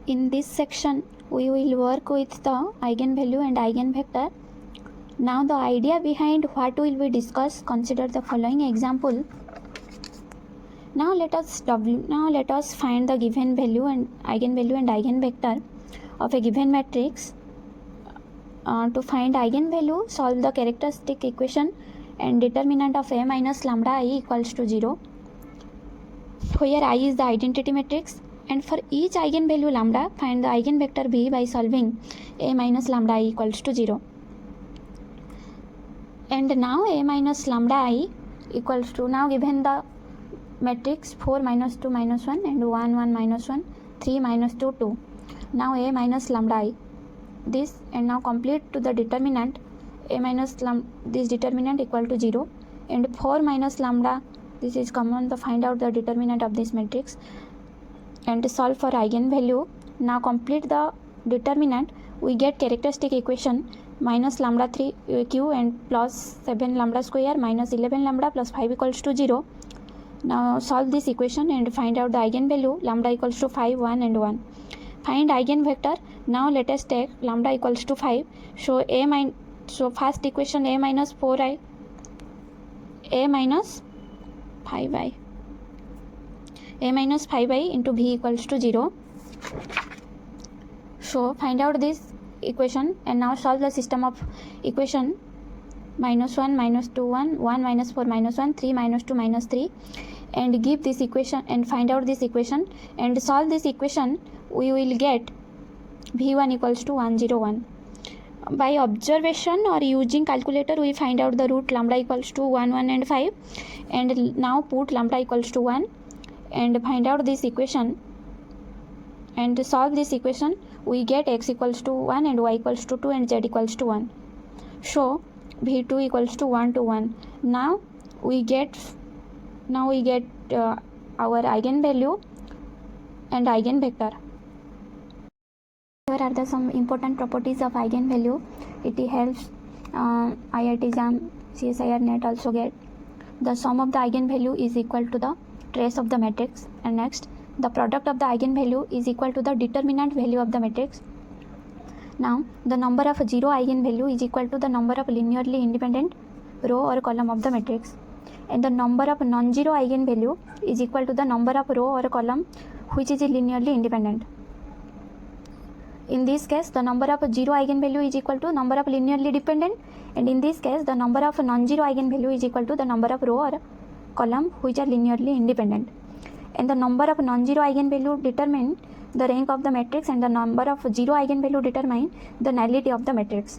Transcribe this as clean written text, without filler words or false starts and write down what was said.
In this section, we will work with the eigenvalue and eigenvector. Now the idea behind what will we discuss, consider the following example. Now let us find the given value and eigenvector of a given matrix. To find eigenvalue, solve the characteristic equation and determinant of A minus lambda I equals to 0, where I is the identity matrix, and for each eigenvalue lambda, find the eigenvector B by solving A minus lambda I equals to 0. And now A minus lambda I equals to, now given the matrix 4 minus 2 minus 1 and 1 1 minus 1, 3 minus 2 2. Now A minus lambda I, this, and now complete to the determinant A minus this determinant equal to 0, and 4 minus lambda, this is common, to find out the determinant of this matrix and solve for eigenvalue. Now complete the determinant, we get characteristic equation minus lambda 3 q and plus 7 lambda square minus 11 lambda plus 5 equals to 0. Now solve this equation and find out the eigenvalue lambda equals to 5, 1 and 1. Find eigenvector. Now let us take lambda equals to 5. So first equation A minus 4i, A minus 5i, A minus 5i into B equals to 0. So find out this equation and now solve the system of equation minus 1 minus 2 1, 1 minus 4 minus 1, 3 minus 2 minus 3, and give this equation and find out this equation and solve this equation. We will get V1 equals to 101. By observation or using calculator, we find out the root lambda equals to 1 1 and 5, and now put lambda equals to 1 and find out this equation and solve this equation. We get x equals to 1 and y equals to 2 and z equals to 1. So V2 equals to 1 to 1. Now we get our eigenvalue and eigenvector. Here are the some important properties of eigenvalue. It helps IIT JAM, CSIR NET also get. The sum of the eigenvalue is equal to the trace of the matrix, and next the product of the eigenvalue is equal to the determinant value of the matrix. Now the number of 0 eigenvalue is equal to the number of linearly independent row or column of the matrix, and the number of non-zero eigenvalue is equal to the number of row or column which is linearly independent. In this case, the number of 0 eigenvalue is equal to number of linearly dependent, and in this case the number of non-zero eigenvalue is equal to the number of row or column which are linearly independent. And the number of non-zero eigenvalue determine the rank of the matrix, and the number of 0 eigenvalue determine the nullity of the matrix.